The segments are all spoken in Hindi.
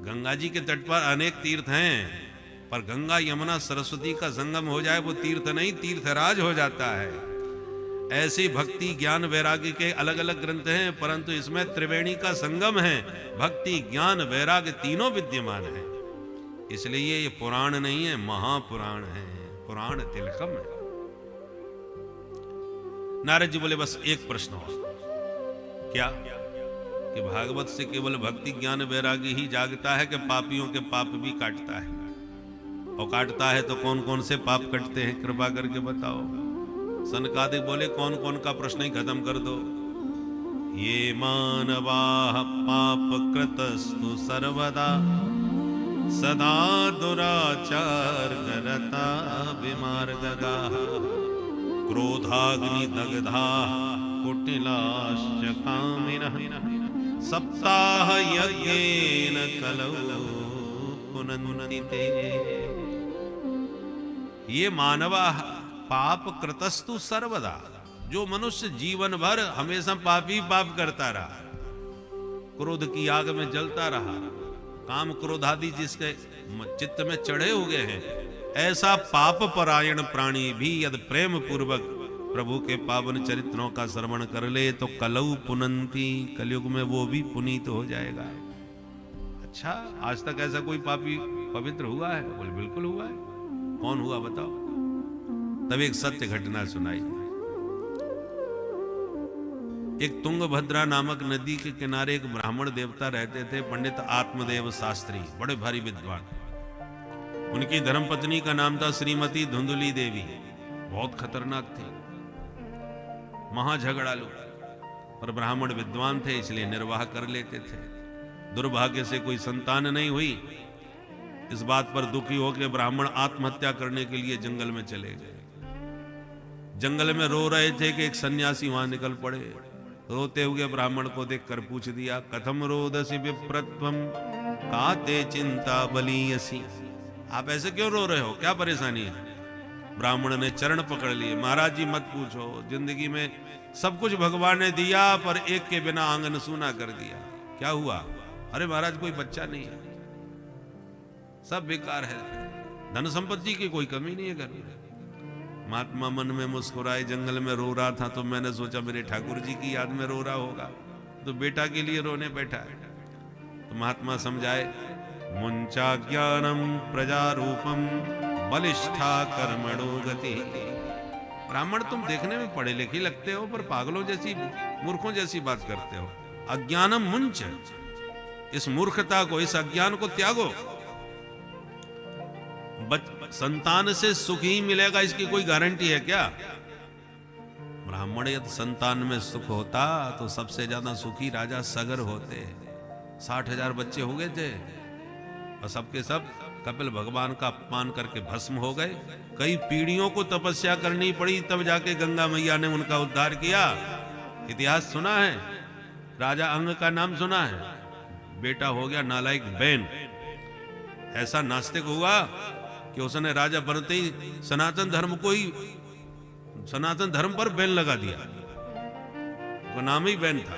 गंगा जी के तट पर अनेक तीर्थ हैं, पर गंगा यमुना सरस्वती का संगम हो जाए वो तीर्थ नहीं, तीर्थराज हो जाता है। ऐसी भक्ति ज्ञान वैराग्य के अलग अलग ग्रंथ हैं, परंतु इसमें त्रिवेणी का संगम है। भक्ति ज्ञान वैराग्य तीनों विद्यमान है, इसलिए ये पुराण नहीं है, महापुराण है, पुराण तिलकम है। नारद जी बोले बस एक प्रश्न हो, क्या कि भागवत से केवल भक्ति ज्ञान वैराग्य ही जागता है कि पापियों के पाप भी काटता है? और काटता है तो कौन कौन से पाप कटते हैं, कृपा करके बताओ। सनकादिक बोले कौन कौन का प्रश्न ही खत्म कर दो। ये मानवाः पाप कृतस्तु सर्वदा सदा दुराचार करता विमार्गगाः क्रोधाग्नि दग्धा कुटिलाश्च कामिनः सप्ताह यज्ञेन कलौ पुनन्ति ते। ये मानवा पाप कृतस्तु सर्वदा, जो मनुष्य जीवन भर हमेशा पापी पाप करता रहा, क्रोध की आग में जलता रहा, काम क्रोध आदि जिसके चित्त में चढ़े हुए हैं, ऐसा पाप परायण प्राणी भी यदि प्रेम पूर्वक प्रभु के पावन चरित्रों का श्रवण कर ले तो कलऊ पुनंती, कलयुग में वो भी पुनीत हो जाएगा। अच्छा, आज तक ऐसा कोई पापी पवित्र हुआ है? बोले बिल्कुल हुआ है। कौन हुआ बताओ? तब एक सत्य घटना सुनाई। एक तुंगभद्रा नामक नदी के किनारे एक ब्राह्मण देवता रहते थे, पंडित आत्मदेव शास्त्री, बड़े भारी विद्वान। उनकी धर्मपत्नी का नाम था श्रीमती धुंधुली देवी। बहुत खतरनाक थी, महाझगड़ालू, पर ब्राह्मण विद्वान थे इसलिए निर्वाह कर लेते थे। दुर्भाग्य से कोई संतान नहीं हुई। इस बात पर दुखी होकर ब्राह्मण आत्महत्या करने के लिए जंगल में चले गए। जंगल में रो रहे थे कि एक सन्यासी वहां निकल पड़े। रोते हुए ब्राह्मण को देखकर पूछ दिया, कथम रोदसी विप्रत्वम काते चिंता बलीयसी। आप ऐसे क्यों रो रहे हो, क्या परेशानी है? ब्राह्मण ने चरण पकड़ लिए, महाराज जी मत पूछो, जिंदगी में सब कुछ भगवान ने दिया पर एक के बिना आंगन सूना कर दिया। क्या हुआ? अरे महाराज कोई बच्चा नहीं है, सब बेकार है, धन संपत्ति की कोई कमी नहीं है घर में। महात्मा मन में मुस्कुराए, जंगल में रो रहा था तो मैंने सोचा मेरे ठाकुर जी की याद में रो रहा होगा, तो बेटा के लिए रोने बैठा है। तो महात्मा समझाए, मुंचा ज्ञानम प्रजारूपम बलिष्ठा कर्मणो गति। ब्राह्मण तुम देखने में पढ़े लिखे लगते हो पर पागलों जैसी मूर्खों जैसी बात करते हो। अज्ञानम मुंच, इस मूर्खता को, इस अज्ञान को त्यागो। संतान से सुख ही मिलेगा इसकी कोई गारंटी है क्या? ब्राह्मण यदि संतान में सुख होता तो सबसे ज्यादा सुखी राजा सगर होते। 60,000 बच्चे हो गए थे और सबके सब कपिल भगवान का अपमान करके भस्म हो गए। कई पीढ़ियों को तपस्या करनी पड़ी, तब जाके गंगा मैया ने उनका उद्धार किया। इतिहास सुना है, राजा अंग का नाम सुना है, बेटा हो गया नालायक बैन। ऐसा नास्तिक हुआ कि उसने राजा बनते ही सनातन धर्म पर बैन लगा दिया। तो नाम ही बैन था,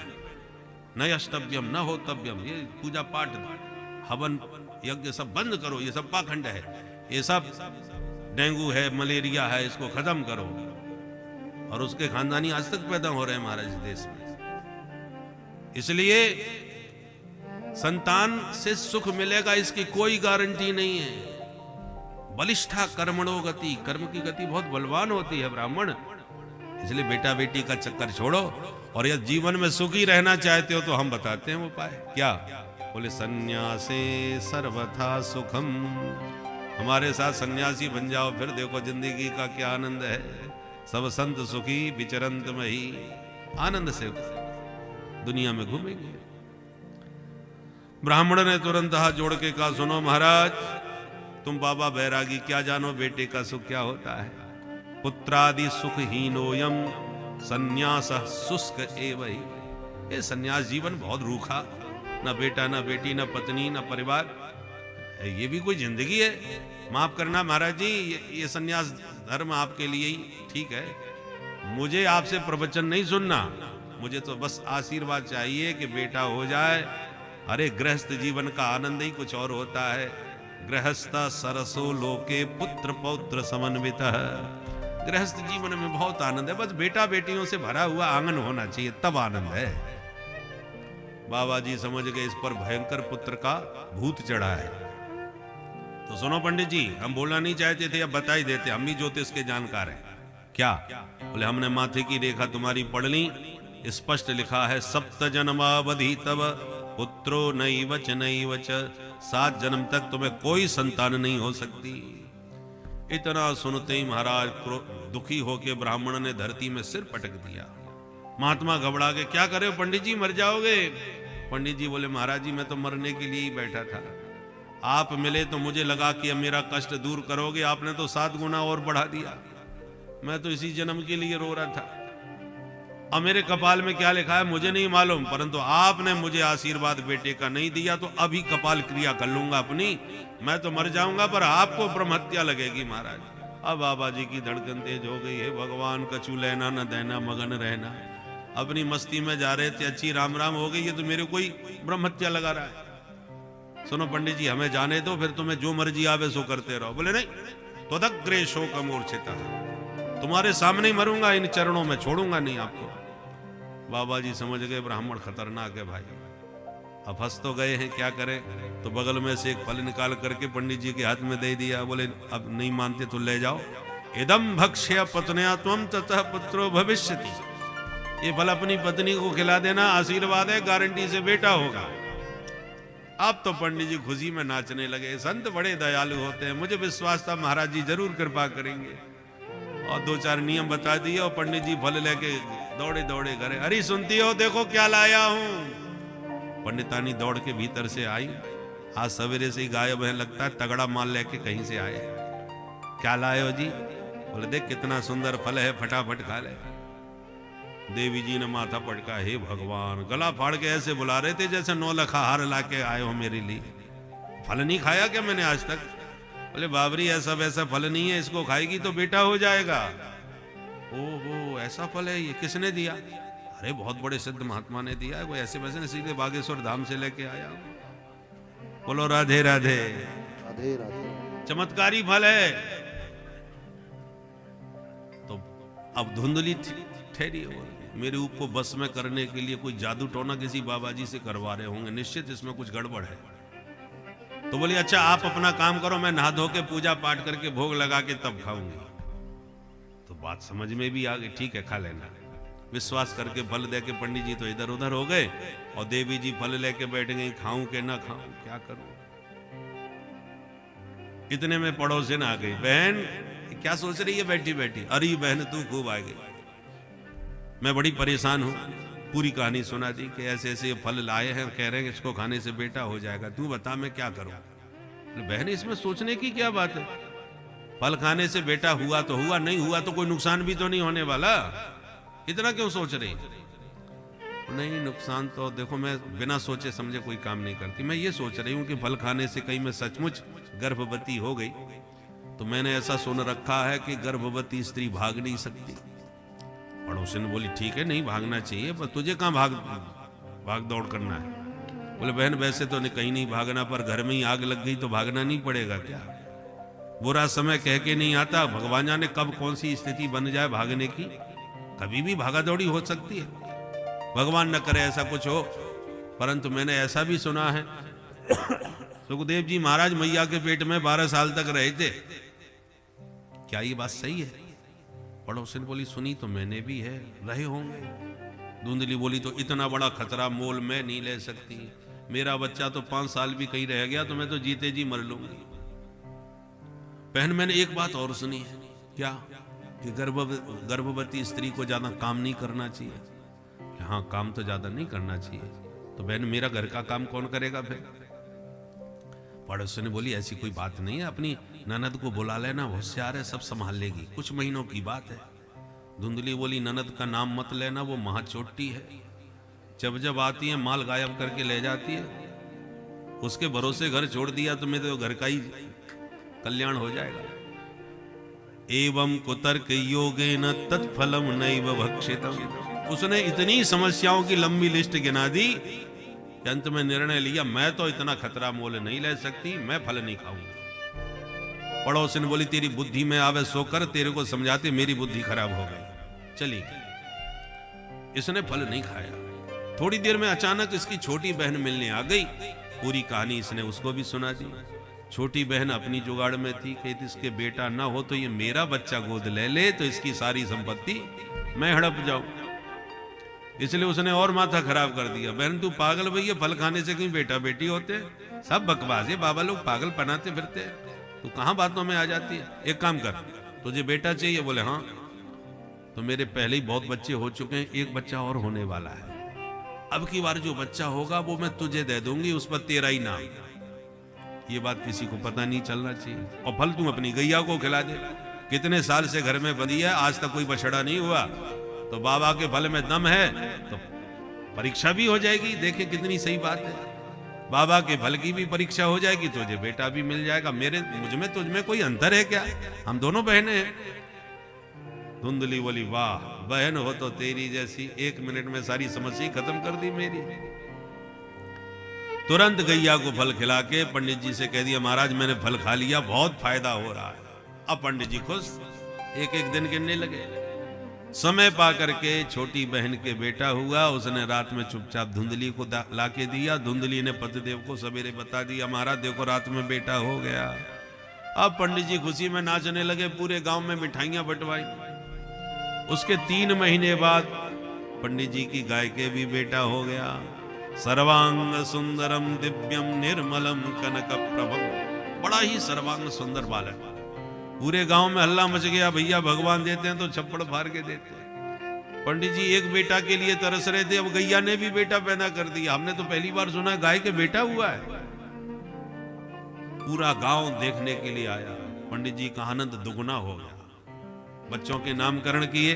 न यष्टव्यम न होतव्यम, ये पूजा पाठ हवन यज्ञ सब बंद करो, ये सब पाखंड है, ये सब डेंगू है, मलेरिया है, इसको खत्म करो। और उसके खानदानी आज तक पैदा हो रहे हैं महाराज देश में। इसलिए संतान से सुख मिलेगा इसकी कोई गारंटी नहीं है। बलिष्ठा कर्मणो गति, कर्म की गति बहुत बलवान होती है ब्राह्मण। इसलिए बेटा बेटी का चक्कर छोड़ो, और यदि जीवन में सुखी रहना चाहते हो तो हम बताते हैं उपाय। क्या? बोले सन्यासे सर्वथा सुखम, हमारे साथ सन्यासी बन जाओ, फिर देखो जिंदगी का क्या आनंद है। सब संत सुखी विचरंत मही, आनंद से दुनिया में घूमेंगे। ब्राह्मण ने तुरंत हाथ जोड़ के कहा, सुनो महाराज, तुम बाबा बैरागी क्या जानो बेटे का सुख क्या होता है? पुत्रादि सुख हीनोयम संन्यास शुष्क एवं। ये संन्यास जीवन बहुत रूखा, ना बेटा ना बेटी ना पत्नी ना परिवार, ये भी कोई जिंदगी है? माफ करना महाराज जी, ये संन्यास धर्म आपके लिए ही ठीक है, मुझे आपसे प्रवचन नहीं सुनना, मुझे तो बस आशीर्वाद चाहिए कि बेटा हो जाए, अरे गृहस्थ जीवन का आनंद ही कुछ और होता है। गृहस्थ सरसो लोके पुत्र पौत्र समन्वित। गृहस्थ जीवन में बहुत आनंद है, बस बेटा बेटियों से भरा हुआ आंगन होना चाहिए, तब आनंद है। बाबा जी समझ गए इस पर भयंकर पुत्र का भूत चढ़ा है। तो सुनो पंडित जी, हम बोलना नहीं चाहते थे, अब बता ही देते, हम भी ज्योतिष के जानकार हैं। क्या? बोले हमने माथे की रेखा तुम्हारी पढ़ ली, स्पष्ट लिखा है सप्त जन्मावधि तब पुत्रो नैव च नैव च। 7 जन्म तक तुम्हें कोई संतान नहीं हो सकती। इतना सुनते ही महाराज दुखी होके ब्राह्मण ने धरती में सिर पटक दिया। महात्मा घबरा के, क्या करे पंडित जी, मर जाओगे। पंडित जी बोले महाराज जी मैं तो मरने के लिए ही बैठा था, आप मिले तो मुझे लगा कि अब मेरा कष्ट दूर करोगे, आपने तो 7 गुना और बढ़ा दिया। मैं तो इसी जन्म के लिए रो रहा था। अब मेरे कपाल में क्या लिखा है मुझे नहीं मालूम, परंतु आपने मुझे आशीर्वाद बेटे का नहीं दिया तो अभी कपाल क्रिया कर लूंगा अपनी। मैं तो मर जाऊंगा पर आपको ब्रह्म हत्या लगेगी महाराज। अब बाबा जी की धड़कन तेज हो गई है, भगवान कछु लेना न देना मगन रहना। अपनी मस्ती में जा रहे थे, अच्छी राम राम हो गई, ये तो मेरे कोई ब्रह्म हत्या लगा रहा है। सुनो पंडित जी हमें जाने दो, फिर तुम्हें जो मर्जी आवे सो करते रहो। बोले नहीं, त्वदग्रे शोक मूर्छिता, तुम्हारे सामने ही मरूंगा, इन चरणों में छोड़ूंगा नहीं आपको। बाबा जी समझ गए ब्राह्मण खतरनाक है भाई, अब फंस तो गए हैं, क्या करें। तो बगल में से एक फल निकाल करके पंडित जी के हाथ में दे दिया। बोले अब नहीं मानते तो ले जाओ। इदम भक्ष्य पत्न्या त्वं ततः पुत्रो भविष्यति। ये फल अपनी पत्नी को खिला देना, आशीर्वाद है, गारंटी से बेटा होगा। अब तो पंडित जी खुशी में नाचने लगे। संत बड़े दयालु होते हैं, मुझे विश्वास था महाराज जी जरूर कृपा करेंगे। और 2-4 नियम बता दिए और पंडित जी फल लेके दौड़े दौड़े घरे। अरे सुनती हो, देखो क्या लाया हूं। पंडितानी दौड़ के भीतर से आई, आज सवेरे से ही गायब है, लगता है तगड़ा माल लेके कहीं से आए। क्या लाए हो जी? बोले देख कितना सुंदर फल है, फटाफट खा ले। देवी जी ने माथा पटका, हे भगवान, गला फाड़ के ऐसे बुला रहे थे जैसे 9 लखा हार ला के आए हो मेरे लिए। फल नहीं खाया क्या मैंने आज तक? बोले बाबरी ऐसा वैसा फल नहीं है, इसको खाएगी तो बेटा हो जाएगा। ओहो ऐसा फल है, ये किसने दिया? अरे बहुत बड़े सिद्ध महात्मा ने दिया है, कोई ऐसे वैसे नहीं, सीधे बागेश्वर धाम से लेके आया। बोलो राधे राधे। राधे राधे। चमत्कारी फल है। तो अब धुंधली ठहरी हो, मेरे ऊपर बस में करने के लिए कोई जादू टोना किसी बाबा जी से करवा रहे होंगे, निश्चित इसमें कुछ गड़बड़ है। तो बोली अच्छा आप अपना काम करो, मैं नहा धो के पूजा पाठ करके भोग लगा के तब खाऊंगी। तो बात समझ में भी आ गई, ठीक है खा लेना। विश्वास करके फल दे के पंडित जी तो इधर उधर हो गए और देवी जी फल लेके बैठ गई, खाऊं के ना खाऊं, क्या करूं। इतने में पड़ोसिन आ गई, बहन क्या सोच रही है बैठी बैठी? अरे बहन तू खूब आ गई, मैं बड़ी परेशान हूं। पूरी कहानी सुना दी कि ऐसे ऐसे फल लाए हैं, कह रहे हैं इसको खाने से बेटा हो जाएगा, तू बता मैं क्या करूं। बहन इसमें सोचने की क्या बात है, फल खाने से बेटा हुआ तो हुआ, नहीं हुआ तो कोई नुकसान भी तो नहीं होने वाला, इतना क्यों सोच रही? नहीं नुकसान तो देखो, मैं बिना सोचे समझे कोई काम नहीं करती। मैं ये सोच रही हूँ कि फल खाने से कहीं मैं सचमुच गर्भवती हो गई तो मैंने ऐसा सुन रखा है कि गर्भवती स्त्री भाग नहीं सकती। पड़ोसी ने बोली ठीक है नहीं भागना चाहिए, पर तुझे कहाँ भाग दौड़ करना है। बोले बहन वैसे तो कहीं नहीं भागना, पर घर में ही आग लग गई तो भागना नहीं पड़ेगा क्या? बुरा समय कह के नहीं आता, भगवान जाने कब कौन सी स्थिति बन जाए भागने की, कभी भी भागा दौड़ी हो सकती है। भगवान न करे ऐसा कुछ हो। परंतु मैंने ऐसा भी सुना है सुखदेव जी महाराज मैया के पेट में 12 साल तक रहे थे, क्या ये बात सही है? पड़ोसिन बोली सुनी तो मैंने भी है, रहे होंगे। धुंधली बोली तो इतना बड़ा खतरा मोल मैं नहीं ले सकती, मेरा बच्चा तो 5 साल भी कहीं रह गया तो मैं तो जीते जी मर लूंगी। बहन मैंने एक बात और सुनी है, क्या? कि गर्भवती स्त्री को ज्यादा काम नहीं करना चाहिए। हाँ काम तो ज्यादा नहीं करना चाहिए। तो बहन मेरा घर का काम कौन करेगा फिर? पड़ोसी ने बोली ऐसी कोई बात नहीं है, अपनी ननद को बुला लेना, होशियार है, सब संभाल लेगी, कुछ महीनों की बात है। धुंधली बोली ननद का नाम मत लेना, वो महाचोटी है, जब जब आती है माल गायब करके ले जाती है, उसके भरोसे घर छोड़ दिया तो मेरे तो घर का ही कल्याण हो जाएगा। एवं कुतर्क योगेन तत्फलम नैव भक्षितम। उसने इतनी समस्याओं की लंबी लिस्ट गिना दी कि अंत में निर्णय लिया, मैं तो इतना खतरा मोल नहीं ले सकती, मैं फल नहीं खाऊंगी। पड़ोसिन बोली तेरी बुद्धि में आवे सो कर, तेरे को समझाते मेरी बुद्धि खराब हो गई, चली गई। इसने फल नहीं खाया। थोड़ी देर में अचानक इसकी छोटी बहन मिलने आ गई। पूरी कहानी इसने उसको भी सुना दी। छोटी बहन अपनी जुगाड़ में थी कि इसके बेटा ना हो तो ये मेरा बच्चा गोद ले ले तो इसकी सारी संपत्ति मैं हड़प जाऊं। इसलिए उसने और माथा खराब कर दिया। बहन तू पागल भैया, फल खाने से कहीं बेटा बेटी होते, सब बकवास है, बाबा लोग पागल बनाते फिरते, तू कहां बातों में आ जाती है। एक काम कर, तुझे बेटा चाहिए? बोले हाँ। तो मेरे पहले ही बहुत बच्चे हो चुके हैं, एक बच्चा और होने वाला है, अब की बार जो बच्चा होगा वो मैं तुझे दे दूंगी, उस पर तेरा ही नाम। ये बात किसी को पता नहीं चलना चाहिए। और फल तू अपनी गैया को खिला दे। कितने साल से घर में बंधी है, आज तक कोई बछड़ा नहीं हुआ, तो बाबा के फल में दम है तो परीक्षा भी हो जाएगी। देखे कितनी सही बात है, बाबा के फल की भी परीक्षा हो जाएगी, तुझे बेटा भी मिल जाएगा। मेरे मुझ में तुझ में कोई अंतर है क्या? हम दोनों बहनें हैं। धुंधली बोली वाह, बहन हो तो तेरी जैसी, 1 मिनट में सारी समस्या खत्म कर दी मेरी। तुरंत गैया को फल खिला के पंडित जी से कह दिया महाराज मैंने फल खा लिया, बहुत फायदा हो रहा है। अब पंडित जी खुश, एक एक दिन गिनने लगे। समय पा करके छोटी बहन के बेटा हुआ। उसने रात में चुपचाप धुंधली को लाके दिया। धुंधली ने पतिदेव को सवेरे बता दिया महाराज देखो रात में बेटा हो गया। अब पंडित जी खुशी में नाचने लगे, पूरे गांव में मिठाइयां बंटवाई। उसके 3 महीने बाद पंडित जी की गाय के भी बेटा हो गया। सर्वांग सुंदरम दिव्यम निर्मलम कनक प्रभम, बड़ा ही सर्वांग सुंदर बालक। पूरे गांव में हल्ला मच गया, भैया भगवान देते हैं तो छप्पड़ फाड़ के देते हैं। पंडित जी एक बेटा के लिए तरस रहे थे, अब गैया ने भी बेटा पैदा कर दिया। हमने तो पहली बार सुना गाय के बेटा हुआ है। पूरा गांव देखने के लिए आया। पंडित जी का आनंद दुगुना हो गया। बच्चों के नामकरण किए।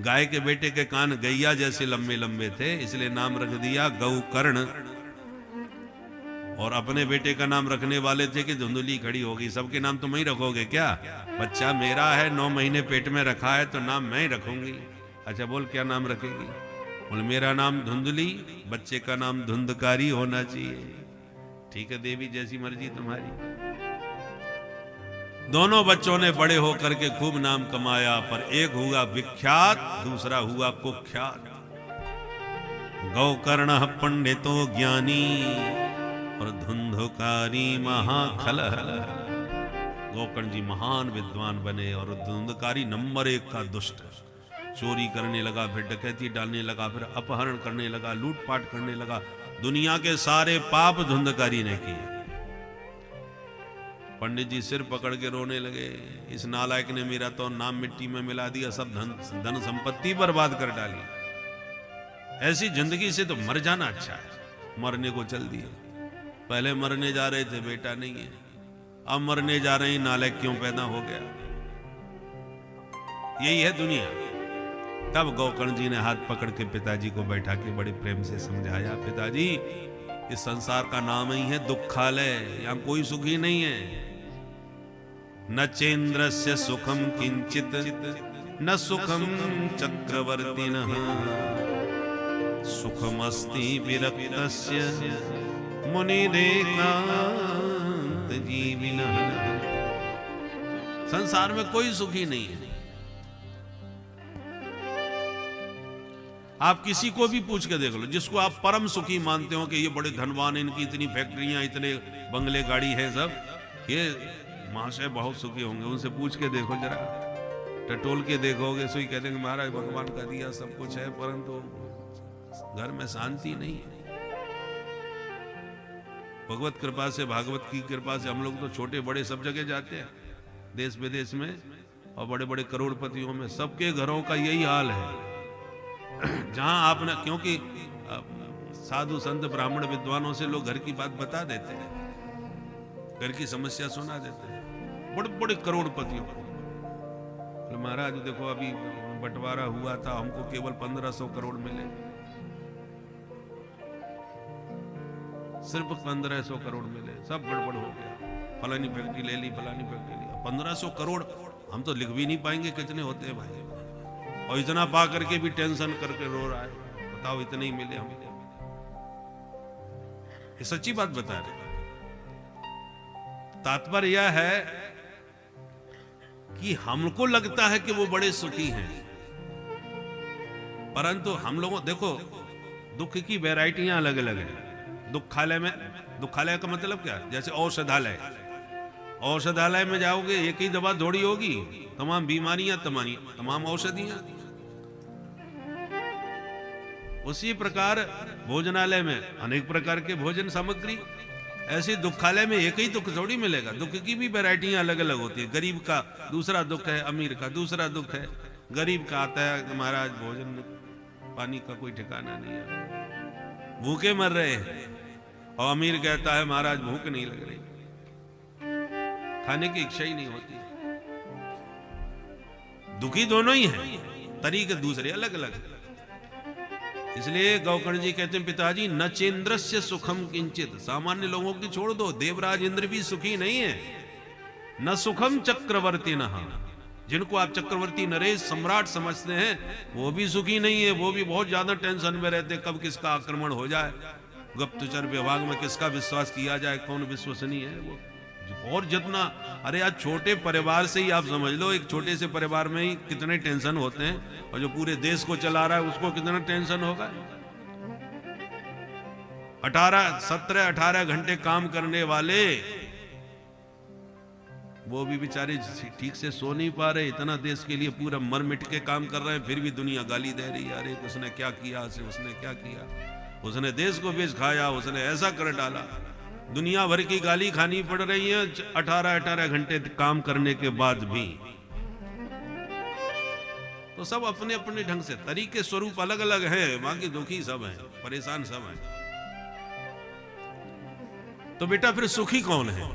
गाय के बेटे के कान गैया जैसे लंबे लंबे थे, इसलिए नाम रख दिया गौकर्ण। और अपने बेटे का नाम रखने वाले थे कि धुंधली खड़ी होगी, सबके नाम तुम ही रखोगे क्या? बच्चा मेरा है, 9 महीने पेट में रखा है तो नाम मैं ही रखूंगी। अच्छा बोल क्या नाम रखेगी? बोल मेरा नाम धुंधली, बच्चे का नाम धुंधकारी होना चाहिए। ठीक है देवी, जैसी मर्जी तुम्हारी। दोनों बच्चों ने बड़े होकर के खूब नाम कमाया, पर एक हुआ विख्यात, दूसरा हुआ कुख्यात। गौकर्ण पंडितो ज्ञानी और धुंधकारी महाखल। गौकर्ण जी महान विद्वान बने और धुंधकारी नंबर 1 का दुष्ट। चोरी करने लगा, फिर डकैती डालने लगा, फिर अपहरण करने लगा, लूटपाट करने लगा। दुनिया के सारे पाप धुंधकारी ने किए। पंडित जी सिर पकड़ के रोने लगे, इस नालायक ने मेरा तो नाम मिट्टी में मिला दिया, सब धन संपत्ति बर्बाद कर डाली। ऐसी जिंदगी से तो मर जाना अच्छा है। मरने को चल दिए। पहले मरने जा रहे थे, बेटा नहीं है, अब मरने जा रहे हैं, नालायक क्यों पैदा हो गया? यही है दुनिया। तब गौकर्ण जी ने हाथ पकड़ के पिताजी को बैठा के बड़े प्रेम से समझाया, पिताजी इस संसार का नाम ही है दुखालय, यहां कोई सुखी नहीं है। न चेन्द्रस्य सुखम किंचित न सुखम चक्रवर्तिनः सुखमस्ति विरक्तस्य मुनिरेकांत जीविनः। संसार में कोई सुखी नहीं है। आप किसी को भी पूछ के देख लो, जिसको आप परम सुखी मानते हो कि ये बड़े धनवान, इनकी इतनी फैक्ट्रियां, इतने बंगले गाड़ी है, सब ये महाशय बहुत सुखी होंगे। उनसे पूछ के देखो जरा, टटोल के देखोगे, सोई कहते हैं महाराज भगवान का दिया सब कुछ है, परंतु घर में शांति नहीं है। भगवत कृपा से, भागवत की कृपा से हम लोग तो छोटे बड़े सब जगह जाते हैं, देश विदेश में, और बड़े बड़े करोड़पतियों में सबके घरों का यही हाल है। जहां आपने, क्योंकि साधु संत ब्राह्मण विद्वानों से लोग घर की बात बता देते हैं, घर की समस्या सुना देते हैं, बड़े बड़े करोड़पतियों को। महाराज देखो अभी बंटवारा हुआ था, हमको केवल 1500 करोड़ मिले, सिर्फ 1500 करोड़ मिले, सब गड़बड़ हो गया। फलानी फैक्ट्री ले ली, फलानी फैक्ट्री ली, 1500 करोड़ हम तो लिख भी नहीं पाएंगे कितने होते हैं भाई। और इतना पा करके भी टेंशन करके रो रहा है, बताओ इतने ही मिले हमको। ये सच्ची बात बता रहे। तात्पर्य यह है कि हमको लगता है कि वो बड़े सुखी हैं, परंतु हम लोगों, देखो दुख की वैरायटियां अलग अलग है। दुखालय में, दुखालय का मतलब क्या है? जैसे औषधालय, औषधालय में जाओगे एक ही दवा थोड़ी होगी, तमाम बीमारियां, तमाम औषधियां। उसी प्रकार भोजनालय में अनेक प्रकार के भोजन सामग्री, ऐसे दुखालय में एक ही दुख थोड़ी मिलेगा। दुख की भी वैरायटियां अलग अलग होती है। गरीब का दूसरा दुख है, अमीर का दूसरा दुख है। गरीब का आता है कि महाराज भोजन पानी का कोई ठिकाना नहीं है, भूखे मर रहे हैं, और अमीर कहता है महाराज भूख नहीं लग रही, खाने की इच्छा ही नहीं होती। दुखी दोनों ही हैं, तरीके दूसरे अलग अलग। इसलिए गौकर्ण जी कहते हैं पिताजी न चेन्द्रस्य सुखम किंचित, सामान्य लोगों की छोड़ दो, देवराज इंद्र भी सुखी नहीं है। न सुखम चक्रवर्ती न, जिनको आप चक्रवर्ती नरेश सम्राट समझते हैं वो भी सुखी नहीं है, वो भी बहुत ज्यादा टेंशन में रहते हैं, कब किसका आक्रमण हो जाए, गुप्तचर विभाग में किसका विश्वास किया जाए, कौन विश्वसनीय है वो। और जितना, अरे आज छोटे परिवार से ही आप समझ लो, एक छोटे से परिवार में ही कितने टेंशन होते हैं, और जो पूरे देश को चला रहा है उसको कितना टेंशन होगा। 17-18 घंटे काम करने वाले वो भी बेचारे ठीक से सो नहीं पा रहे, इतना देश के लिए पूरा मर मिट के काम कर रहे हैं, फिर भी दुनिया गाली दे रही है, अरे उसने क्या किया, उसने क्या किया, उसने देश को बेच खाया, उसने ऐसा कर डाला। दुनिया भर की गाली खानी पड़ रही है 18-18 घंटे काम करने के बाद भी। तो सब अपने अपने ढंग से, तरीके स्वरूप अलग अलग है, बाकी दुखी सब हैं, परेशान सब हैं। तो बेटा फिर सुखी कौन है?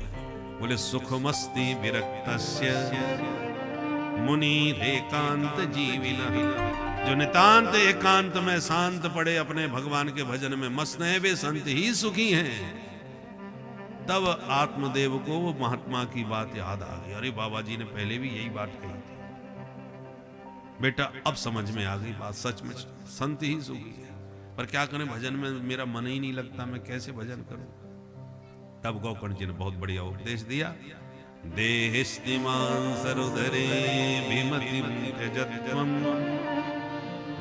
बोले सुखमस्ति विरक्तस्य मुनीर एकांत जीविनः, जो नितांत एकांत में शांत पड़े अपने भगवान के भजन में मस्त हैं, वे संत ही सुखी हैं। तब आत्मदेव को वो महात्मा की बात याद आ गई, अरे बाबा जी ने पहले भी यही बात कही थी। बेटा अब समझ में आ गई बात, सच में संत ही सुखी है, पर क्या करें, भजन में मेरा मन ही नहीं लगता, मैं कैसे भजन करूं। तब गौकर्ण जी ने बहुत बढ़िया उपदेश दिया, देहिस्तिमान् सरुदरे विमतिं त्यजत्वं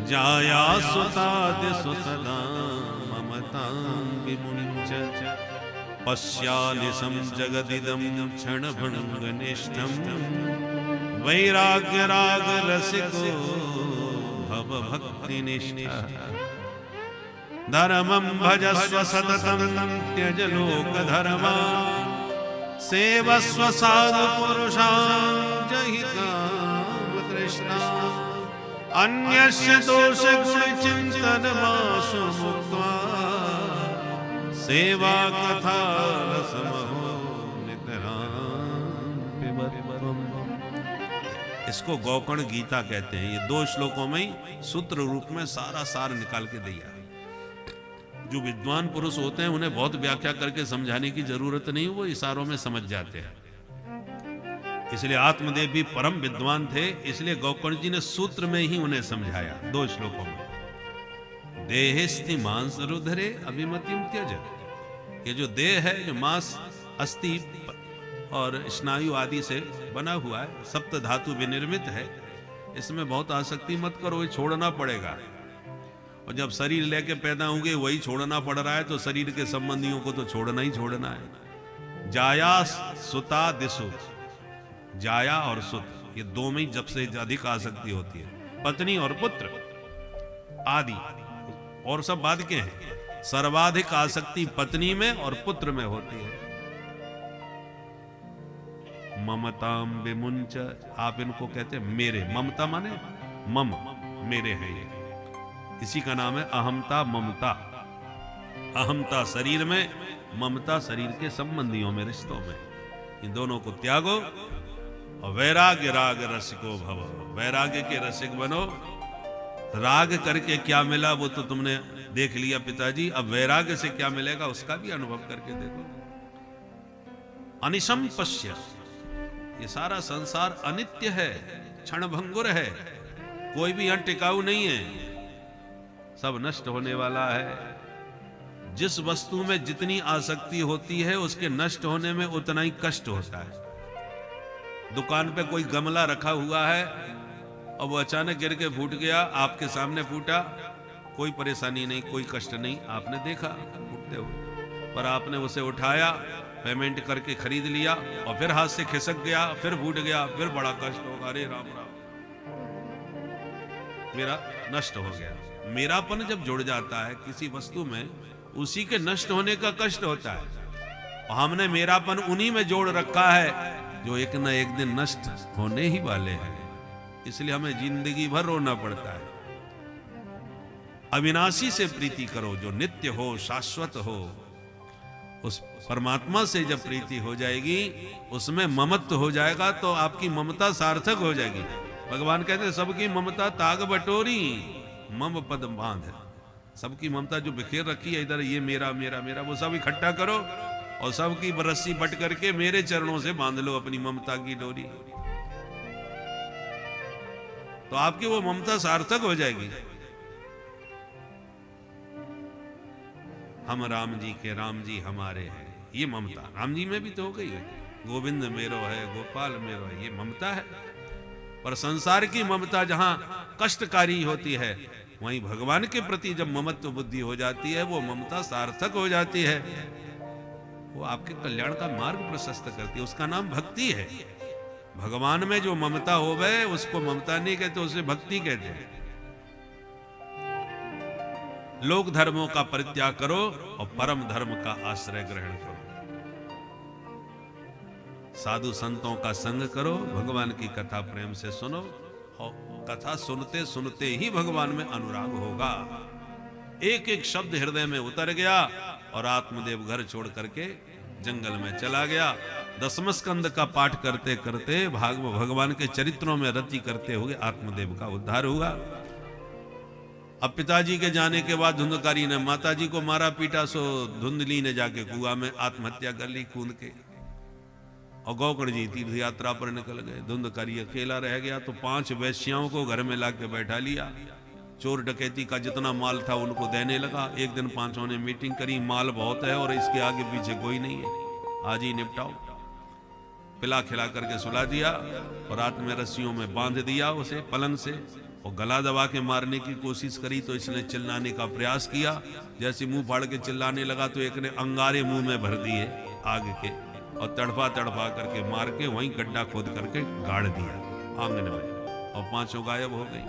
जाया सुतादिषु सदा ममतां विमुञ्च पश्यानिशं जगदिदं क्षणभङ्गनिष्ठं वैराग्यरागरसिको भवभक्तिनिष्ठः धर्मं भजस्व सततं त्यज लोकधर्मान् सेवस्व साधुपुरुषान् जहि कामतृष्णान् अन्यस्य दोषगुणचिन्तनमाशु मुक्त्वा सेवा कथा रसमहो नितरां पिबत्वम्। इसको गौकर्ण गीता कहते हैं। ये 2 श्लोकों में ही सूत्र रूप में सारा सार निकाल के दिया। जो विद्वान पुरुष होते हैं उन्हें बहुत व्याख्या करके समझाने की जरूरत नहीं, वो इशारों में समझ जाते हैं। इसलिए आत्मदेव भी परम विद्वान थे, इसलिए गौकर्ण जी ने सूत्र में ही उन्हें समझाया 2 श्लोकों में। देहिस्ति मांस रुधरे अभिमतिम त्यज, ये जो देह है, जो मांस अस्थि और स्नायु आदि से बना हुआ है, सप्त धातु विनिर्मित है, इसमें बहुत आसक्ति मत करो, ये छोड़ना पड़ेगा। और जब शरीर लेके पैदा होंगे वही छोड़ना पड़ रहा है, तो शरीर के संबंधियों को तो छोड़ना ही छोड़ना है। जाया सुता दिशु, जाया और सुत, ये 2 में ही जब से अधिक आसक्ति होती है। पत्नी और पुत्र आदि और सब बाद के हैं। सर्वाधिक आसक्ति पत्नी में और पुत्र में होती है। ममताम विमुंच, आप इनको कहते हैं मेरे, ममता माने मम, मेरे है ये, इसी का नाम है अहमता ममता। अहमता शरीर में, ममता शरीर के संबंधियों में, रिश्तों में। इन दोनों को त्यागो और वैराग्य राग रसिको भव, वैराग्य के रसिक बनो। राग करके क्या मिला वो तो तुमने देख लिया पिताजी, अब वैराग्य से क्या मिलेगा उसका भी अनुभव करके देखो। अनिशम पश्य, ये सारा संसार अनित्य है, क्षणभंगुर है, कोई भी यहां टिकाऊ नहीं है, सब नष्ट होने वाला है। जिस वस्तु में जितनी आसक्ति होती है उसके नष्ट होने में उतना ही कष्ट होता है। दुकान पे कोई गमला रखा हुआ है और वो अचानक गिर के फूट गया, आपके सामने फूटा, कोई परेशानी नहीं, कोई कष्ट नहीं, आपने देखा फूटते हुए, पर आपने उसे उठाया, पेमेंट करके खरीद लिया और फिर हाथ से खिसक गया, फिर फूट गया, फिर बड़ा कष्ट होगा, अरे राम राम, मेरा नष्ट हो गया। मेरापन जब जुड़ जाता है किसी वस्तु में, उसी के नष्ट होने का कष्ट होता है। और हमने मेरापन उन्हीं में जोड़ रखा है जो एक न एक दिन नष्ट होने ही वाले हैं, इसलिए हमें जिंदगी भर रोना पड़ता है। अविनाशी से प्रीति करो, जो नित्य हो, शाश्वत हो। उस परमात्मा से जब प्रीति हो जाएगी, उसमें ममत्व हो जाएगा, तो आपकी ममता सार्थक हो जाएगी। भगवान कहते हैं सबकी ममता ताग बटोरी, मम पद बांध। सबकी ममता जो बिखेर रखी है इधर, ये मेरा मेरा मेरा, वो सब इकट्ठा करो और सबकी रस्सी बट करके मेरे चरणों से बांध लो अपनी ममता की डोरी, तो आपकी वो ममता सार्थक हो जाएगी। हम राम जी के, राम जी हमारे हैं, ये ममता राम जी में भी तो हो गई है। गोविंद मेरो है, गोपाल मेरो है, ये ममता है। पर संसार की ममता जहां कष्टकारी होती है, वहीं भगवान के प्रति जब ममत्व बुद्धि हो जाती है, वो ममता सार्थक हो जाती है, वो आपके कल्याण का मार्ग प्रशस्त करती है। उसका नाम भक्ति है। भगवान में जो ममता हो गए उसको ममता नहीं कहते, उसे भक्ति कहते हैं। लोक धर्मों का परित्याग करो और परम धर्म का आश्रय ग्रहण करो। साधु संतों का संग करो, भगवान की कथा प्रेम से सुनो, और कथा सुनते सुनते ही भगवान में अनुराग होगा। एक एक शब्द हृदय में उतर गया और आत्मदेव घर छोड़ करके जंगल में चला गया। दसम स्कंद का पाठ करते करते भगवान के चरित्रों में रति करते हुए आत्मदेव का उद्धार हुआ। अब पिताजी के जाने के बाद धुंधकारी ने माताजी को मारा पीटा, सो धुंधली ने जाके कुआं में आत्महत्या कर ली कूद के। और गौकर्ण जी तीर्थ यात्रा पर निकल गए। धुंधकारी अकेला रह गया तो 5 वैश्याओं को घर में लाके बैठा लिया। चोर डकैती का जितना माल था उनको देने लगा। एक दिन 5 ने मीटिंग करी, माल बहुत है और इसके आगे पीछे कोई नहीं है, आज ही निपटाओ। पिला खिला करके सुला दिया और रात में रस्सियों में बांध दिया उसे पलंग से, और गला दबा के मारने की कोशिश करी तो इसने चिल्लाने का प्रयास किया। जैसे मुंह फाड़ के चिल्लाने लगा तो एक ने अंगारे मुंह में भर दिए आग के, और तड़फा तड़फा करके मार के वहीं गड्ढा खोद करके गाड़ दिया आंगन में, और 5 गायब हो गई।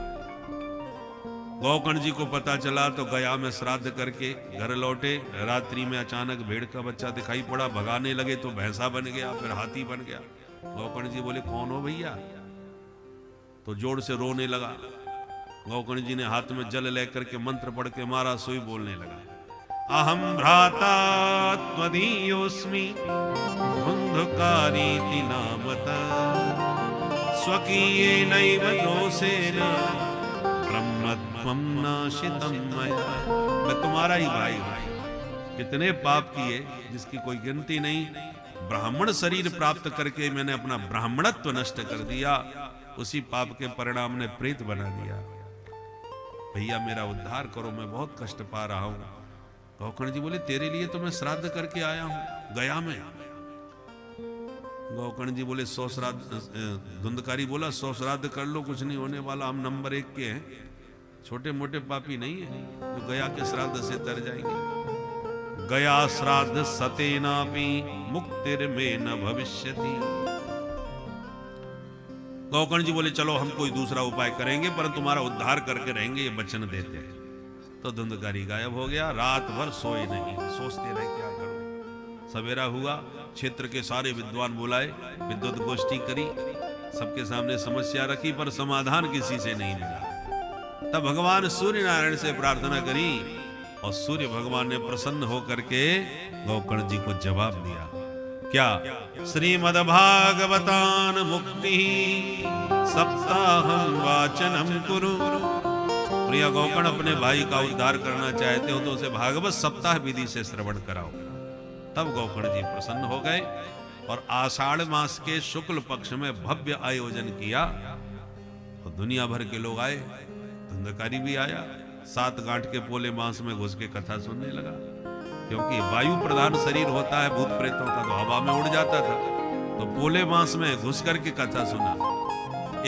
गौकर्ण जी को पता चला तो गया में श्राद्ध करके घर लौटे। रात्रि में अचानक भेड़ का बच्चा दिखाई पड़ा, भगाने लगे तो भैंसा बन गया, फिर हाथी बन गया। गौकर्ण जी बोले कौन हो भैया, तो जोर से रोने लगा। गौकर्ण जी ने हाथ में जल लेकर के मंत्र पढ़ के मारा, सोई बोलने लगा, अहम भ्राता त्वदीयोस्मि धुंधकारीति नामता स्वकीयेनैव दोषेन ब्रह्मत्वं नाशितं मया। मैं तुम्हारा ही भाई हूं। कितने पाप किए जिसकी कोई गिनती नहीं। ब्राह्मण शरीर प्राप्त करके मैंने अपना ब्राह्मणत्व नष्ट कर दिया, उसी पाप के परिणाम ने प्रेत बना दिया। भैया मेरा उद्धार करो, मैं बहुत कष्ट पा रहा हूं। गौकर्ण जी बोले तेरे लिए तो मैं श्राद्ध करके आया हूं गया में। गौकर्ण जी बोले 100 श्राद्ध। धुंधकारी बोला 100 श्राद्ध कर लो, कुछ नहीं होने वाला, हम नंबर 1 के हैं, छोटे मोटे पापी नहीं है जो गया के श्राद्ध से तर जाएंगे। गया श्राद्ध सतेनापि मुक्तिर्मे न भविष्यति। गौकर्ण जी बोले चलो हम कोई दूसरा उपाय करेंगे, पर तुम्हारा उद्धार करके रहेंगे, ये वचन देते हैं। तो धुंधकारी गायब हो गया। रात भर सोए नहीं, सोचते रहे क्या करूं। सवेरा हुआ, क्षेत्र के सारे विद्वान बुलाए, विद्वत गोष्ठी करी, सबके सामने समस्या रखी, पर समाधान किसी से नहीं मिला। तब भगवान सूर्य नारायण से प्रार्थना करी और सूर्य भगवान ने प्रसन्न होकर के गौकर्ण जी को जवाब दिया। क्या? श्रीमद्भागवतान मुक्ति सप्ताहं वाचनम कुरु। प्रिय गौकर्ण, अपने भाई का उद्धार करना चाहते हो तो उसे भागवत सप्ताह विधि से श्रवण कराओ। तब गौकर्ण जी प्रसन्न हो गए और आषाढ़ मास के शुक्ल पक्ष में भव्य आयोजन किया और दुनिया भर के लोग आए। धुंधकारी भी आया, 7 गांठ के पोले मांस में घुस के कथा सुनने लगा। क्योंकि वायु प्रधान शरीर होता है भूत प्रेतों का, तो हवा में उड़ जाता था। तो पोले बांस में घुस करके कथा सुना।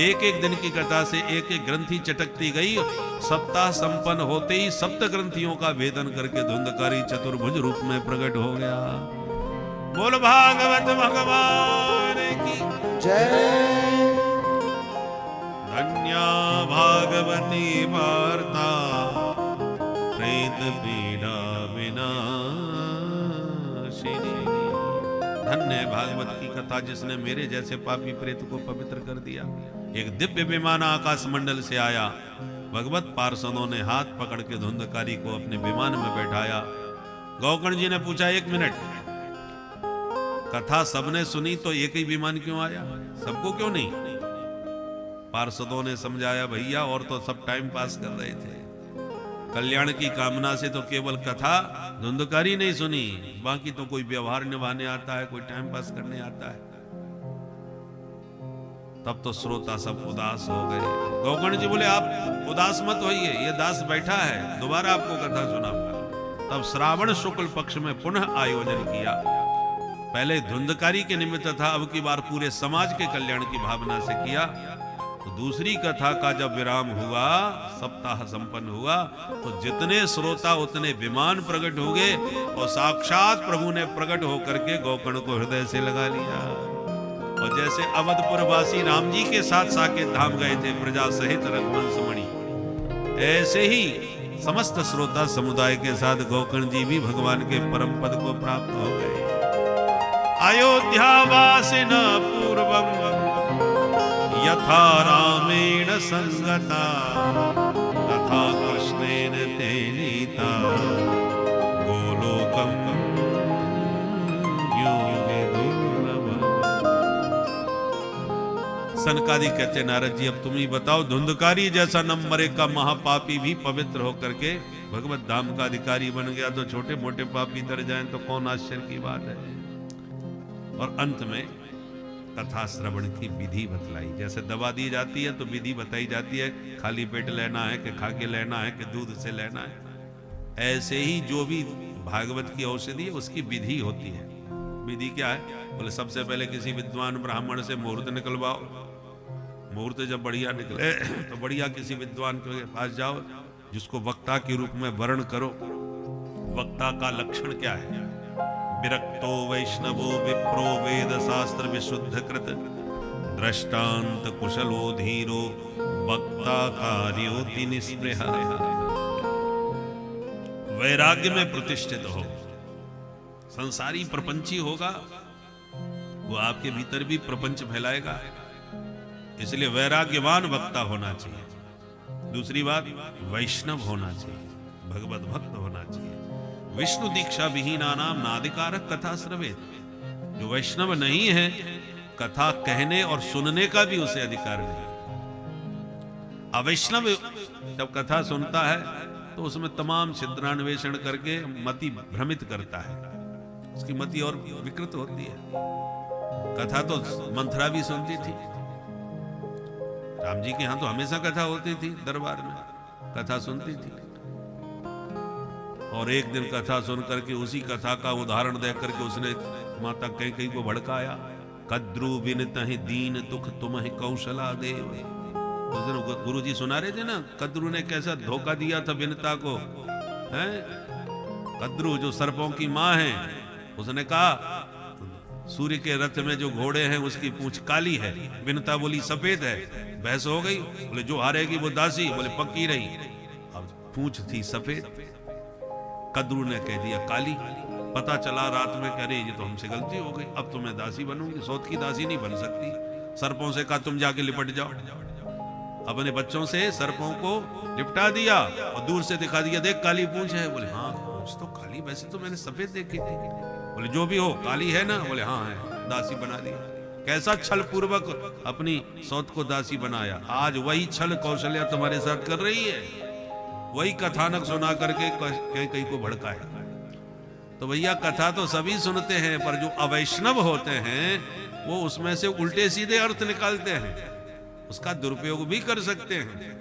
एक एक दिन की कथा से एक एक ग्रंथि चटकती गई। सप्ताह संपन्न होते ही सप्त ग्रंथियों का भेदन करके धुंधकारी चतुर्भुज रूप में प्रकट हो गया। बोल भागवत भगवान की जय। धन्या भागवती वार्ता प्रेत पीड़ा विनाशिनी। धन्य है भागवत की कथा जिसने मेरे जैसे पापी प्रेत को पवित्र कर दिया। एक दिव्य विमान आकाश मंडल से आया। भगवत पार्षदों ने हाथ पकड़ के धुंधकारी को अपने विमान में बैठाया। गौकर्ण जी ने पूछा, 1 मिनट, कथा सबने सुनी तो एक ही विमान क्यों आया, सबको क्यों नहीं? पार्षदों ने समझाया, भैया और तो सब टाइम पास कर रहे थे, कल्याण की कामना से तो केवल कथा धुंधकारी नहीं सुनी, बाकी तो कोई व्यवहार निभाने आता है, कोई टाइम पास करने आता है। तब तो श्रोता सब उदास हो गए। गौकर्ण जी बोले, आप उदास मत होइए, ये दास बैठा है, दोबारा आपको कथा सुनाऊंगा। तब श्रावण शुक्ल पक्ष में पुनः आयोजन किया। पहले धुंधकारी के निमित्त था, अब की बार पूरे समाज के कल्याण की भावना से किया। तो दूसरी कथा का जब विराम हुआ, सप्ताह संपन्न हुआ, तो जितने श्रोता उतने विमान प्रकट हो गए और साक्षात प्रभु ने प्रकट होकर के गौकर्ण को हृदय से लगा लिया। और जैसे अवधपुर वासी राम जी के साथ साकेत धाम गए थे प्रजा सहित रघुवंश मणि, ऐसे ही समस्त श्रोता समुदाय के साथ गौकर्ण जी भी भगवान के परम पद को प्राप्त हो गए। अयोध्या वासिन पूर्वम यथा रामेण संगता तथा कृष्णेन ते नीता गोलोकम योगे दुर्लभम। सनकादि कहते, नारद जी अब तुम ही बताओ, धुंधकारी जैसा नंबर 1 का महापापी भी पवित्र होकर के भगवत धाम का अधिकारी बन गया, तो छोटे मोटे पापी तर जाएं तो कौन आश्चर्य की बात है। और अंत में कथा श्रवण की विधि बतलाई। जैसे दवा दी जाती है तो विधि बताई जाती है, खाली पेट लेना है कि खा के लेना है कि दूध से लेना है। ऐसे ही जो भी भागवत की औषधि है उसकी विधि होती है। विधि क्या है? बोले सबसे पहले किसी विद्वान ब्राह्मण से मुहूर्त निकलवाओ। मुहूर्त जब बढ़िया निकले तो बढ़िया किसी विद्वान के पास जाओ, जिसको वक्ता के रूप में वर्ण करो। वक्ता का लक्षण क्या है? विरक्तो वैष्णवो विप्रो वेद शास्त्र विशुद्ध कृत दृष्टांत कुशलो धीरो वक्ता कार्योति निस्पृह। वैराग्य में प्रतिष्ठित हो। संसारी प्रपंची होगा, वो आपके भीतर भी प्रपंच फैलाएगा, इसलिए वैराग्यवान वक्ता होना चाहिए। दूसरी बात, वैष्णव होना चाहिए, भगवत भक्त होना चाहिए। विष्णु दीक्षा विहीना नाम नादिकारक कथा श्रवेत। जो वैष्णव नहीं है, कथा कहने और सुनने का भी उसे अधिकार नहीं। अवैष्णव जब कथा सुनता है तो उसमें तमाम छिद्रान्वेषण करके मति भ्रमित करता है, उसकी मति और विकृत होती है। कथा तो मंथरा भी सुनती थी, राम जी के यहां तो हमेशा कथा होती थी, दरबार में कथा सुनती थी। और एक दिन कथा सुन करके उसी कथा का उदाहरण देख करके उसने माता कैकेयी को भड़काया। कद्रु विनतहि दीन दुख तुम्हि कौशला देव। उस दिन गुरु जी सुना रहे थे ना, कद्रु ने कैसा धोखा दिया था विनता को। हैं? कद्रु जो सर्पों की माँ है, उसने कहा सूर्य के रथ में जो घोड़े हैं उसकी पूंछ काली है, विनता बोली सफेद है। बहस हो गई, बोले जो हारेगी वो दासी, बोले पक्की रही। अब पूंछ थी सफेद, कद्रू ने कह दिया काली। पता चला रात में, कह रही ये तो हमसे गलती हो गई, अब तो मैं दासी बनूंगी, सौत की दासी नहीं बन सकती। सर्पों से कहा तुम जाके लिपट जाओ। अपने बच्चों से सर्पों को लिपटा दिया और दूर से दिखा दिया, देख काली पूंछ है। बोले हाँ पूंछ तो काली, वैसे तो मैंने सफेद देखी थी। बोले जो भी हो काली है ना? बोले हाँ है। दासी बना दिया। कैसा छल पूर्वक अपनी सौत को दासी बनाया। आज वही छल कौशल्या तुम्हारे साथ कर रही है, वही कथानक सुना करके कई को भड़काया। तो भैया कथा तो सभी सुनते हैं, पर जो अवैष्णव होते हैं वो उसमें से उल्टे सीधे अर्थ निकालते हैं, उसका दुरुपयोग भी कर सकते हैं।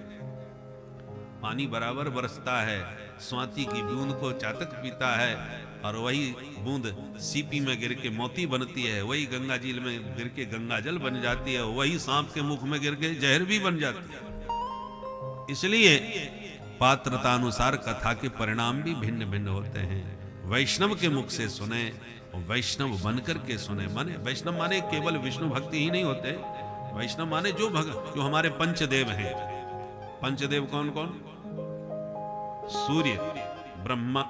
पानी बराबर बरसता है, स्वाति की बूंद को चातक पीता है, और वही बूंद सीपी में गिर के मोती बनती है, वही गंगा जी में गिर के गंगा जल बन जाती है, वही सांप के मुख में गिर के जहर भी बन जाती है। इसलिए पात्रता अनुसार कथा के परिणाम भी भिन्न भिन्न होते हैं। वैष्णव के मुख से सुने और वैष्णव बनकर के सुने। माने वैष्णव माने केवल विष्णु भक्ति ही नहीं होते, वैष्णव माने जो हमारे पंचदेव हैं। पंचदेव कौन कौन? सूर्य, ब्रह्मा,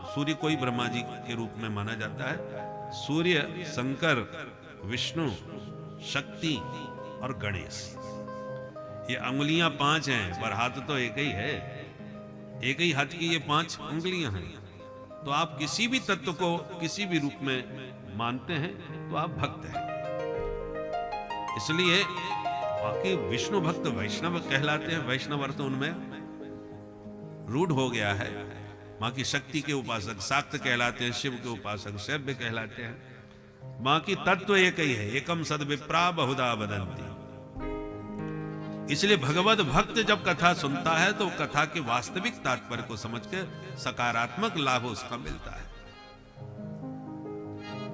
सूर्य को ही ब्रह्मा जी के रूप में माना जाता है। सूर्य, शंकर, विष्णु, शक्ति और गणेश। ये अंगुलियां 5 हैं पर हाथ तो एक ही है। एक ही हाथ की ये 5 उंगलियां हैं। तो आप किसी भी तत्व को किसी भी रूप में मानते हैं तो आप भक्त हैं। इसलिए बाकी विष्णु भक्त वैष्णव कहलाते हैं। वैष्णव अर्थ उनमें रूढ़ हो गया है। बाकी शक्ति के उपासक शाक्त कहलाते हैं, शिव के उपासक शैव्य कहलाते हैं। बाकी तत्व एक ही है, एकम सद्विप्रा बहुधा वदन्ति। इसलिए भगवत भक्त जब कथा सुनता है तो कथा के वास्तविक तात्पर्य को समझ के सकारात्मक लाभ उसका मिलता है।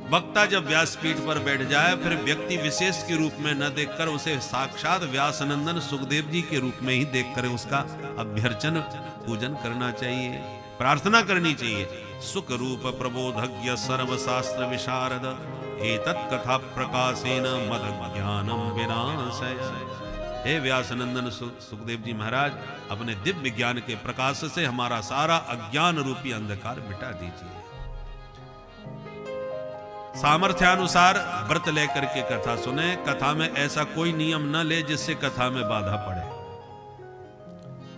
वक्ता जब व्यासपीठ पर बैठ जाए फिर व्यक्ति विशेष के रूप में न देखकर उसे साक्षात व्यासनंदन सुखदेव जी के रूप में ही देखकर उसका अभ्यर्चन पूजन करना चाहिए, प्रार्थना करनी चाहिए। सुख रूप प्रबोधज्ञ सर्वशास्त्र विशारद एतत् कथा प्रकाशेन मद ज्ञानम विनाशय। हे व्यासनंदन सुखदेव जी महाराज, अपने दिव्य ज्ञान के प्रकाश से हमारा सारा अज्ञान रूपी अंधकार मिटा दीजिए। सामर्थ्यानुसार व्रत लेकर के कथा सुने। कथा में ऐसा कोई नियम न ले जिससे कथा में बाधा पड़े।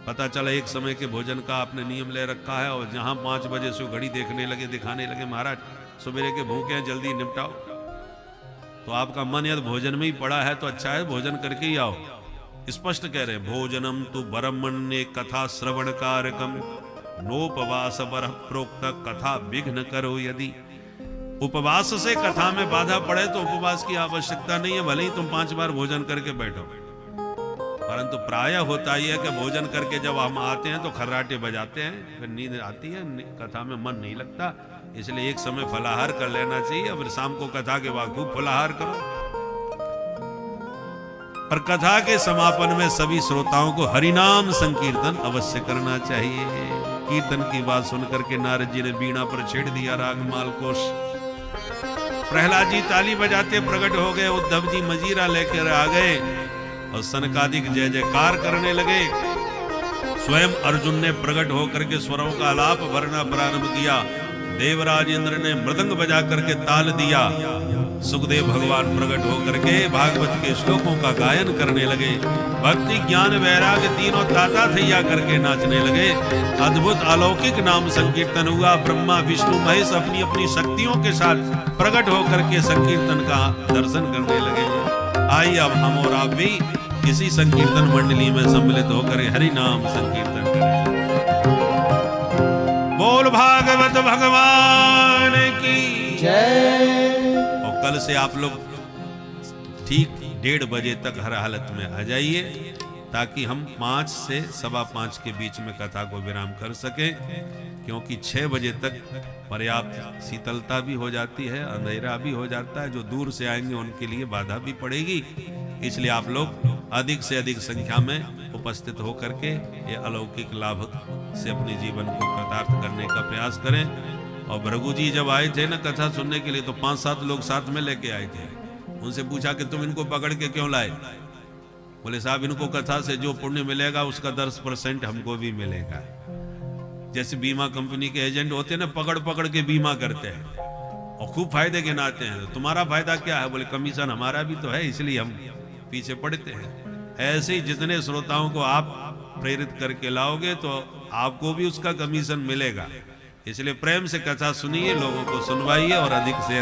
पता चला एक समय के भोजन का आपने नियम ले रखा है और जहां 5 बजे से घड़ी देखने लगे, दिखाने लगे महाराज सवेरे के भूखे हैं, जल्दी निपटाओ, तो आपका मन यदि भोजन में ही पड़ा है तो अच्छा है भोजन करके ही आओ। स्पष्ट कह रहे भोजनम तु बरमण्ये कथा श्रवण कारकम नोपवास बर प्रोक्त कथा विघ्न करो यदि। उपवास से कथा में बाधा पड़े तो उपवास की आवश्यकता नहीं है, भले ही तुम 5 बार भोजन करके बैठो। परंतु प्राय होता ही है कि भोजन करके जब हम आते हैं तो खर्राटे बजाते हैं, फिर नींद आती है, कथा में मन नहीं लगता। इसलिए एक समय फलाहार कर लेना चाहिए, फिर शाम को कथा के बाद खूब फलाहार करो। पर कथा के समापन में सभी श्रोताओं को हरिनाम संकीर्तन अवश्य करना चाहिए। कीर्तन की बात सुनकर के नारद जी ने बीणा पर छेड़ दिया रागमाल कोश। प्रहलाद जी ताली बजाते प्रकट हो गए, उद्धव जी मजीरा लेकर आ गए और सनकादिक जय जयकार करने लगे। स्वयं अर्जुन ने प्रकट होकर के स्वरों का आलाप भरना प्रारंभ किया। देवराज इंद्र ने मृदंग बजा करके ताल दिया। सुखदेव भगवान प्रकट होकर के भागवत के श्लोकों का गायन करने लगे। भक्ति ज्ञान वैराग तीनों ताता थैया करके नाचने लगे। अद्भुत अलौकिक नाम संकीर्तन हुआ। ब्रह्मा विष्णु महेश अपनी अपनी शक्तियों के साथ प्रकट होकर के संकीर्तन का दर्शन करने लगे। आइए अब हम और आप भी किसी संकीर्तन मंडली में सम्मिलित होकर हरि नाम संकीर्तन करें। बोल भागवत भगवान की जय। और कल से आप लोग ठीक 1:30 बजे तक हर हालत में आ जाइए ताकि हम 5 से 5:15 के बीच में कथा को विराम कर सकें, क्योंकि 6 बजे तक पर्याप्त शीतलता भी हो जाती है, अंधेरा भी हो जाता है। जो दूर से आएंगे उनके लिए बाधा भी पड़ेगी। इसलिए आप लोग अधिक से अधिक संख्या में उपस्थित होकर के ये अलौकिक लाभ से अपने जीवन को कृतार्थ करने का प्रयास करें। और भृगु जी जब आए थे ना कथा सुनने के लिए तो 5-7 लोग साथ में लेके आए थे। उनसे पूछा कि तुम इनको पकड़ के क्यों लाए? बोले साहब इनको कथा से जो पुण्य मिलेगा उसका 10% हमको भी मिलेगा। जैसे बीमा कंपनी के एजेंट होते हैं ना, पकड़ पकड़ के बीमा करते हैं और खूब फायदे गिनाते हैं। तो तुम्हारा फायदा क्या है? बोले कमीशन हमारा भी तो है, इसलिए हम पीछे पड़ते हैं। ऐसे ही जितने श्रोताओं को आप प्रेरित करके लाओगे तो आपको भी उसका कमीशन मिलेगा। इसलिए प्रेम से कथा सुनिए, लोगों को सुनवाइए और अधिक से